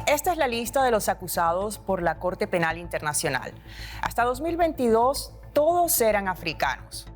Esta es la lista de los acusados por la Corte Penal Internacional. Hasta 2022, todos eran africanos.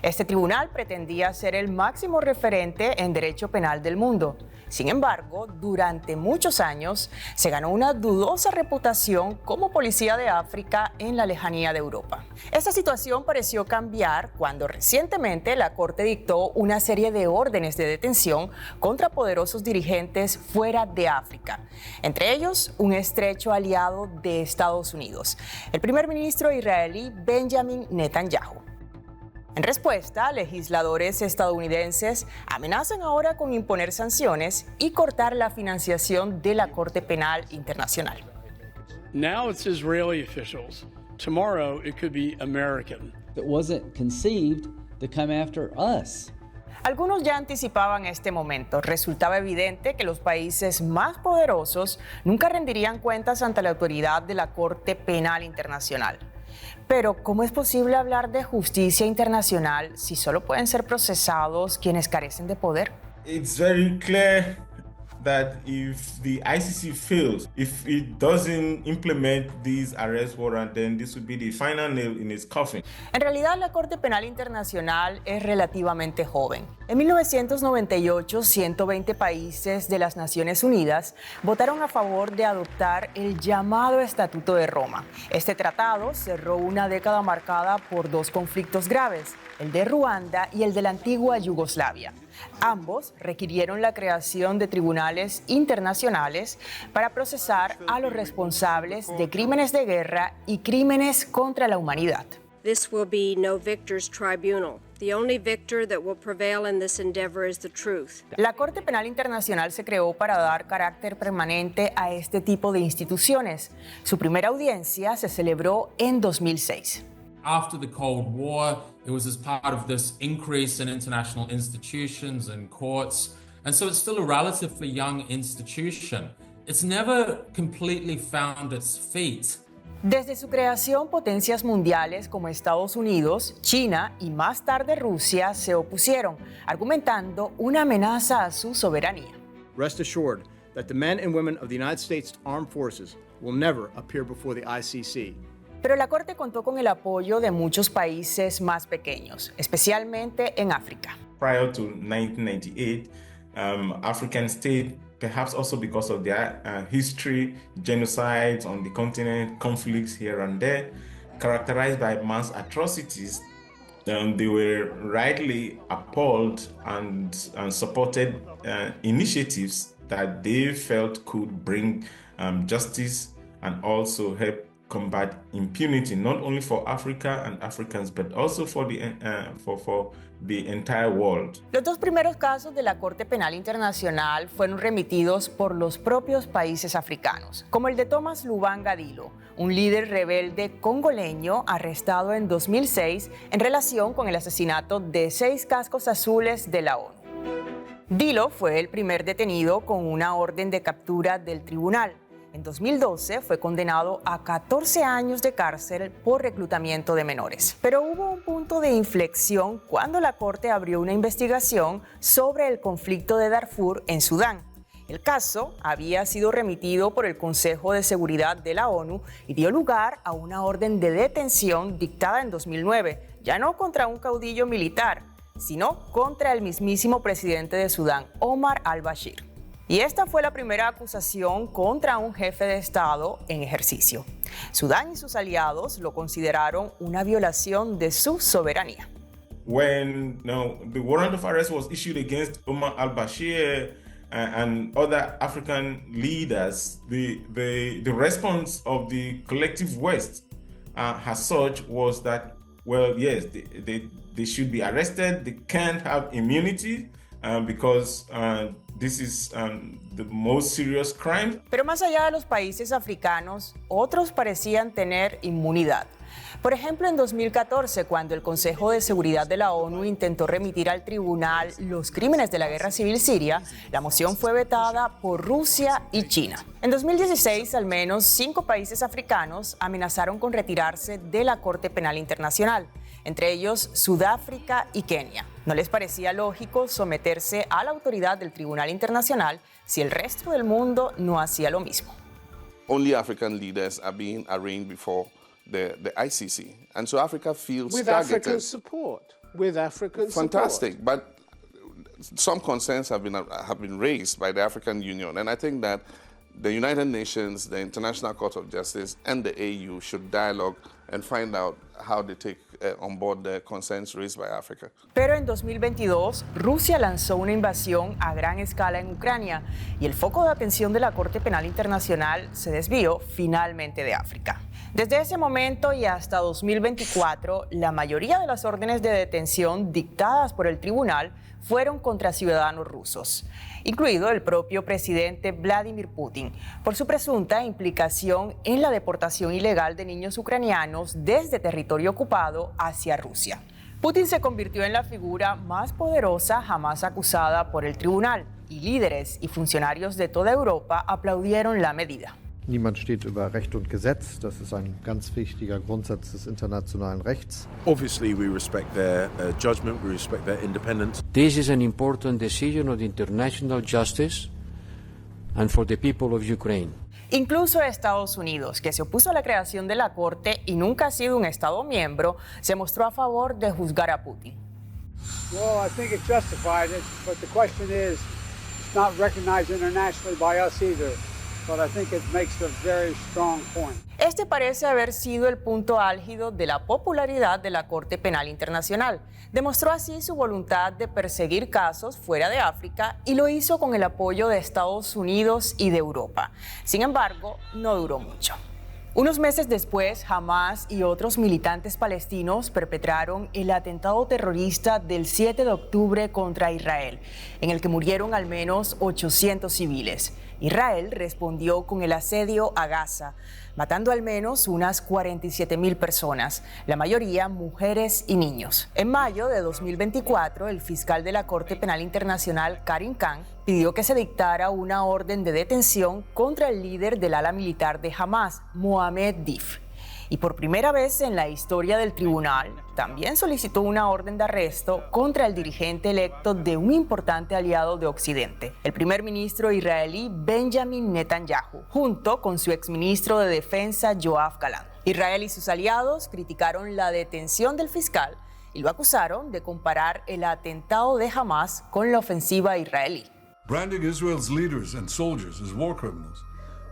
Este tribunal pretendía ser el máximo referente en derecho penal del mundo. Sin embargo, durante muchos años se ganó una dudosa reputación como policía de África en la lejanía de Europa. Esta situación pareció cambiar cuando recientemente la Corte dictó una serie de órdenes de detención contra poderosos dirigentes fuera de África, entre ellos un estrecho aliado de Estados Unidos, el primer ministro israelí Benjamin Netanyahu. En respuesta, legisladores estadounidenses amenazan ahora con imponer sanciones y cortar la financiación de la Corte Penal Internacional. Now it's Israeli officials. Tomorrow it could be American. It wasn't conceived to come after us. Algunos ya anticipaban este momento. Resultaba evidente que los países más poderosos nunca rendirían cuentas ante la autoridad de la Corte Penal Internacional. Pero, ¿cómo es posible hablar de justicia internacional si solo pueden ser procesados quienes carecen de poder? It's very clear that if the ICC fails, if it doesn't implement this arrest warrant, then this would be the final nail in its coffin. En realidad, la Corte Penal Internacional es relativamente joven. En 1998, 120 países de las Naciones Unidas votaron a favor de adoptar el llamado Estatuto de Roma. Este tratado cerró una década marcada por dos conflictos graves, el de Ruanda y el de la antigua Yugoslavia. Ambos requirieron la creación de tribunales internacionales para procesar a los responsables de crímenes de guerra y crímenes contra la humanidad. This will be no victor's tribunal. The only victor that will prevail in this endeavor is the truth. La Corte Penal Internacional se creó para dar carácter permanente a este tipo de instituciones. Su primera audiencia se celebró en 2006. After the Cold War, it was as part of this increase in international institutions and courts. And so it's still a relatively young institution. It's never completely found its feet. Desde su creación, potencias mundiales como Estados Unidos, China y más tarde Rusia se opusieron, argumentando una amenaza a su soberanía. Rest assured that the men and women of the United States Armed Forces will never appear before the ICC. Pero la Corte contó con el apoyo de muchos países más pequeños, especialmente en África. Prior to 1998, African states, perhaps also because of their history, genocides on the continent, conflicts here and there, characterized by mass atrocities, they were rightly appalled and supported initiatives that they felt could bring justice and also help combat impunity, not only for Africa and Africans, but also for the entire world. Los dos primeros casos de la Corte Penal Internacional fueron remitidos por los propios países africanos, como el de Thomas Lubanga Dilo, un líder rebelde congoleño arrestado en 2006 en relación con el asesinato de 6 cascos azules de la ONU. Dilo fue el primer detenido con una orden de captura del tribunal. En 2012 fue condenado a 14 años de cárcel por reclutamiento de menores. Pero hubo un punto de inflexión cuando la Corte abrió una investigación sobre el conflicto de Darfur en Sudán. El caso había sido remitido por el Consejo de Seguridad de la ONU y dio lugar a una orden de detención dictada en 2009, ya no contra un caudillo militar, sino contra el mismísimo presidente de Sudán, Omar al-Bashir. Y esta fue la primera acusación contra un jefe de Estado en ejercicio. Sudán y sus aliados lo consideraron una violación de su soberanía. When the warrant of arrest was issued against Omar al-Bashir and other African leaders, the response of the collective West as such was that, well, yes, they should be arrested, they can't have immunity because this is the most serious crime. Pero más allá de los países africanos, otros parecían tener inmunidad. Por ejemplo, en 2014, cuando el Consejo de Seguridad de la ONU intentó remitir al tribunal los crímenes de la guerra civil siria, la moción fue vetada por Rusia y China. En 2016, al menos 5 países africanos amenazaron con retirarse de la Corte Penal Internacional, entre ellos Sudáfrica y Kenia. No les parecía lógico someterse a la autoridad del Tribunal Internacional si el resto del mundo no hacía lo mismo. only African leaders are being arraigned before the ICC. And so Africa feels with targeted. African support. With African Fantastic, support. but some concerns have been raised by the African Union, and I think that the United Nations, the International Court of Justice, and the AU should dialogue and find out how they take on board the concerns raised by Africa. Pero en 2022, Rusia lanzó una invasión a gran escala en Ucrania y el foco de atención de la Corte Penal Internacional se desvió finalmente de África. Desde ese momento y hasta 2024, la mayoría de las órdenes de detención dictadas por el tribunal fueron contra ciudadanos rusos, incluido el propio presidente Vladimir Putin, por su presunta implicación en la deportación ilegal de niños ucranianos desde territorio ocupado hacia Rusia. Putin se convirtió en la figura más poderosa jamás acusada por el tribunal, y líderes y funcionarios de toda Europa aplaudieron la medida. Niemand steht über Recht und Gesetz. Das ist ein ganz wichtiger Grundsatz des internationalen Rechts. Obviously, we respect their judgment, we respect their independence. This is an important decision of international justice and for the people of Ukraine. Incluso Estados Unidos, que se opuso a la creación de la Corte y nunca ha sido un Estado miembro, se mostró a favor de juzgar a Putin. Well, I think it's justified, but the question is, it's not recognized internationally by us either. But I think it makes a very strong point. Este parece haber sido el punto álgido de la popularidad de la Corte Penal Internacional. Demostró así su voluntad de perseguir casos fuera de África y lo hizo con el apoyo de Estados Unidos y de Europa. Sin embargo, no duró mucho. Unos meses después, Hamas y otros militantes palestinos perpetraron el atentado terrorista del 7 de octubre contra Israel, en el que murieron al menos 800 civiles. Israel respondió con el asedio a Gaza, matando al menos unas 47,000 personas, la mayoría mujeres y niños. En mayo de 2024, el fiscal de la Corte Penal Internacional, Karim Khan, pidió que se dictara una orden de detención contra el líder del ala militar de Hamas, Mohamed Deif. Y por primera vez en la historia del tribunal, también solicitó una orden de arresto contra el dirigente electo de un importante aliado de Occidente, el primer ministro israelí Benjamin Netanyahu, junto con su exministro de Defensa Yoav Gallant. Israel y sus aliados criticaron la detención del fiscal y lo acusaron de comparar el atentado de Hamas con la ofensiva israelí. Branding Israel's leaders and soldiers as war criminals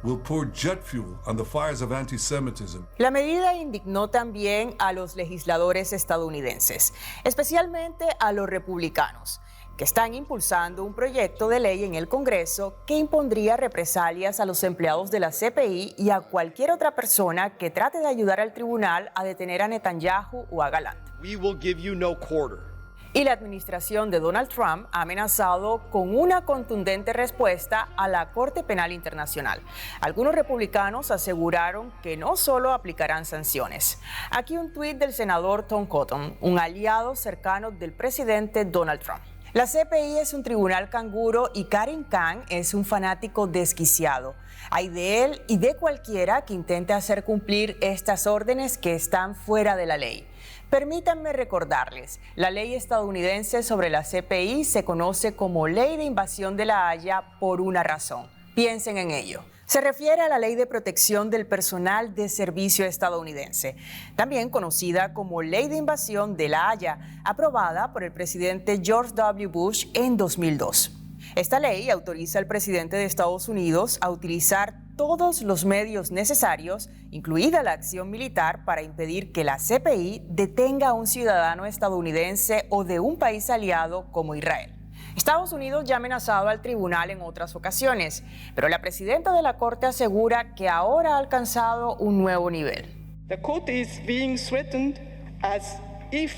will pour jet fuel on the fires of anti-Semitism. La medida indignó también a los legisladores estadounidenses, especialmente a los republicanos, que están impulsando un proyecto de ley en el Congreso que impondría represalias a los empleados de la CPI y a cualquier otra persona que trate de ayudar al tribunal a detener a Netanyahu o a Gallant. We will give you no quarter. Y la administración de Donald Trump ha amenazado con una contundente respuesta a la Corte Penal Internacional. Algunos republicanos aseguraron que no solo aplicarán sanciones. Aquí un tuit del senador Tom Cotton, un aliado cercano del presidente Donald Trump. La CPI es un tribunal canguro y Karim Khan es un fanático desquiciado. Hay de él y de cualquiera que intente hacer cumplir estas órdenes que están fuera de la ley. Permítanme recordarles, la ley estadounidense sobre la CPI se conoce como Ley de Invasión de la Haya por una razón. Piensen en ello. Se refiere a la Ley de Protección del Personal de Servicio estadounidense, también conocida como Ley de Invasión de la Haya, aprobada por el presidente George W. Bush en 2002. Esta ley autoriza al presidente de Estados Unidos a utilizar todos los medios necesarios, incluida la acción militar, para impedir que la CPI detenga a un ciudadano estadounidense o de un país aliado como Israel. Estados Unidos ya ha amenazado al tribunal en otras ocasiones, pero la presidenta de la Corte asegura que ahora ha alcanzado un nuevo nivel. The court is being threatened as if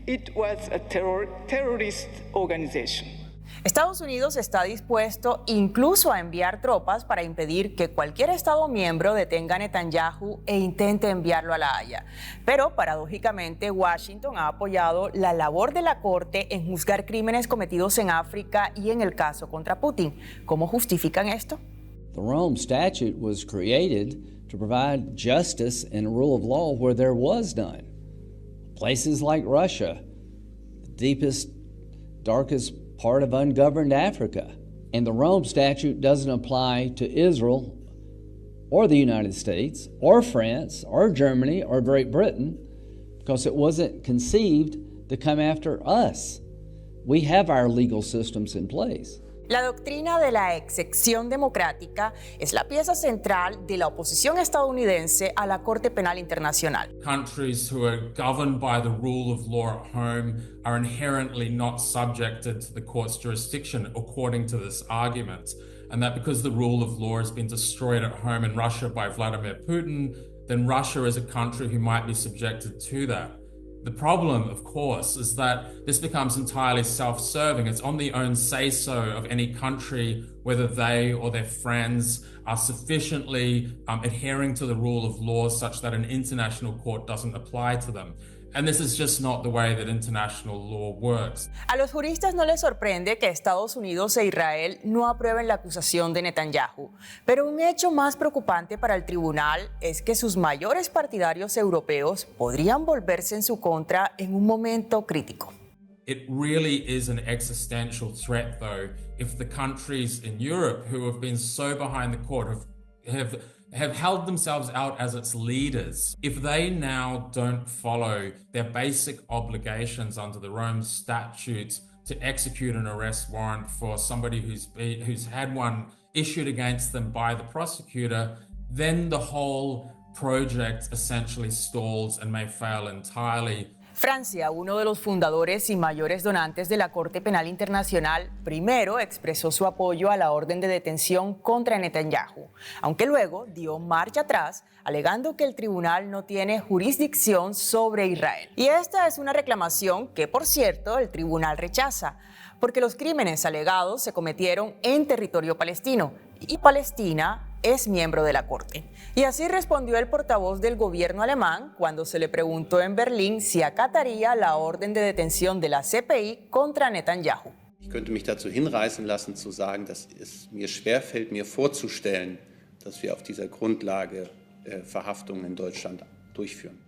it was a terrorist organization. Estados Unidos está dispuesto incluso a enviar tropas para impedir que cualquier Estado miembro detenga a Netanyahu e intente enviarlo a La Haya. Pero, paradójicamente, Washington ha apoyado la labor de la Corte en juzgar crímenes cometidos en África y en el caso contra Putin. ¿Cómo justifican esto? The Rome Statute was created to provide justice and rule of law where there was none. Places like Russia, the deepest, darkest part of ungoverned Africa. And the Rome Statute doesn't apply to Israel or the United States or France or Germany or Great Britain, because it wasn't conceived to come after us. We have our legal systems in place. La doctrina de la excepción democrática es la pieza central de la oposición estadounidense a la Corte Penal Internacional. Countries who are governed by the rule of law at home are inherently not subjected to the court's jurisdiction, according to this argument. And that because the rule of law has been destroyed at home in Russia by Vladimir Putin, then Russia is a country who might be subjected to that. The problem, of course, is that this becomes entirely self-serving. It's on the own say-so of any country whether they or their friends are sufficiently adhering to the rule of law such that an international court doesn't apply to them. And this is just not the way that international law works. A los juristas no les sorprende que Estados Unidos e Israel no aprueben la acusación de Netanyahu, pero un hecho más preocupante para el tribunal es que sus mayores partidarios europeos podrían volverse en su contra en un momento crítico. It really is an existential threat, though, if the countries in Europe who have been so behind the court have held themselves out as its leaders, if they now don't follow their basic obligations under the Rome Statute to execute an arrest warrant for somebody who's had one issued against them by the prosecutor, then the whole project essentially stalls and may fail entirely. Francia, uno de los fundadores y mayores donantes de la Corte Penal Internacional, primero expresó su apoyo a la orden de detención contra Netanyahu, aunque luego dio marcha atrás, alegando que el tribunal no tiene jurisdicción sobre Israel. Y esta es una reclamación que, por cierto, el tribunal rechaza, porque los crímenes alegados se cometieron en territorio palestino, y Palestina es miembro de la Corte. Y así respondió el portavoz del gobierno alemán cuando se le preguntó en Berlín si acataría la orden de detención de la CPI contra Netanyahu. Ich könnte mich dazu hinreißen lassen, zu sagen, dass es mir schwerfällt, mir vorzustellen, dass wir auf dieser Grundlage Verhaftungen in Deutschland durchführen.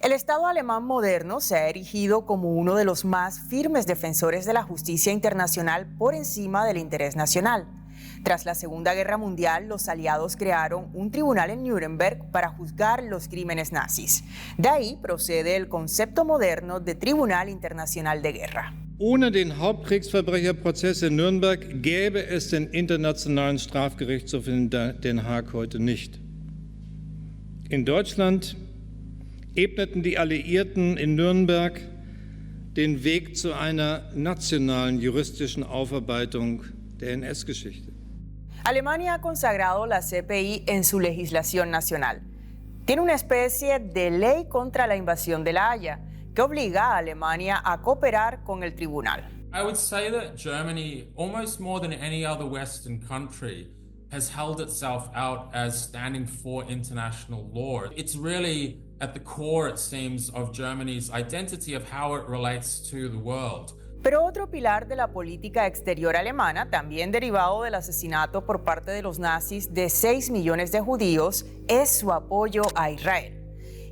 El Estado alemán moderno se ha erigido como uno de los más firmes defensores de la justicia internacional por encima del interés nacional. Tras la Segunda Guerra Mundial, los aliados crearon un tribunal en Nuremberg para juzgar los crímenes nazis. De ahí procede el concepto moderno de Tribunal Internacional de Guerra. Ohne den Hauptkriegsverbrecherprozess in Nürnberg gäbe es den Internationalen Strafgerichtshof in Den Haag heute nicht. In Deutschland ebneten die Alliierten in Nürnberg den Weg zu einer nationalen juristischen Aufarbeitung der NS-Geschichte. Alemania ha consagrado la CPI en su legislación nacional. Tiene una especie de ley contra la invasión de La Haya que obliga a Alemania a cooperar con el tribunal. I would say that Germany, almost more than any other Western country, has held itself out as standing for international law. It's really at the core, it seems, of Germany's identity of how it relates to the world. Pero otro pilar de la política exterior alemana, también derivado del asesinato por parte de los nazis de 6 millones de judíos, es su apoyo a Israel.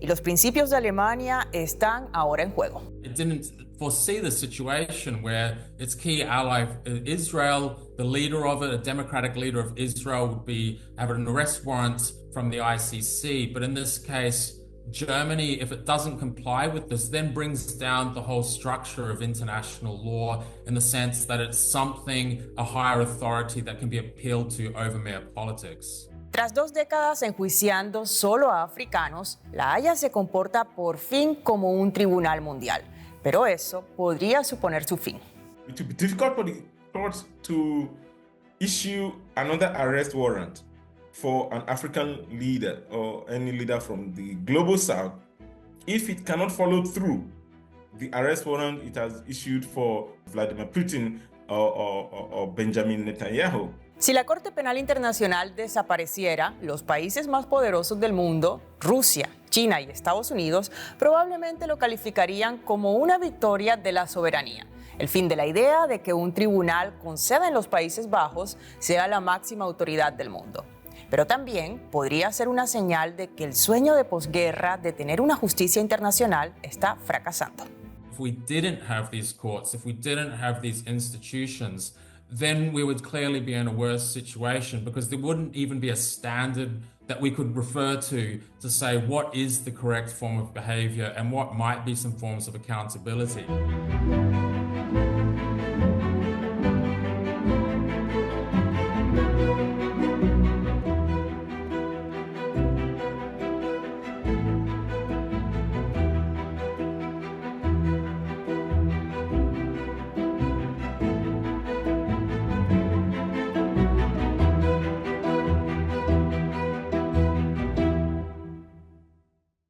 Y los principios de Alemania están ahora en juego. It didn't foresee the situation where its key ally, Israel, the leader of it, a democratic leader of Israel, would have an arrest warrant from the ICC. But in this case, Germany, if it doesn't comply with this, then brings down the whole structure of international law in the sense that it's something, a higher authority that can be appealed to over mere politics. Tras 2 décadas enjuiciando solo a africanos, La Haya se comporta por fin como un tribunal mundial. Pero eso podría suponer su fin. It would be difficult for the courts to issue another arrest warrant for an African leader or any leader from the global south if it cannot follow through the arrest warrant it has issued for Vladimir Putin or Benjamin Netanyahu. Si la Corte Penal Internacional desapareciera, los países más poderosos del mundo, Rusia, China y Estados Unidos, probablemente lo calificarían como una victoria de la soberanía. El fin de la idea de que un tribunal con sede en los Países Bajos sea la máxima autoridad del mundo. Pero también podría ser una señal de que el sueño de posguerra de tener una justicia internacional está fracasando. If we didn't have these courts, if we didn't have these institutions, then we would clearly be in a worse situation because there wouldn't even be a standard that we could refer to say what is the correct form of behavior and what might be some forms of accountability.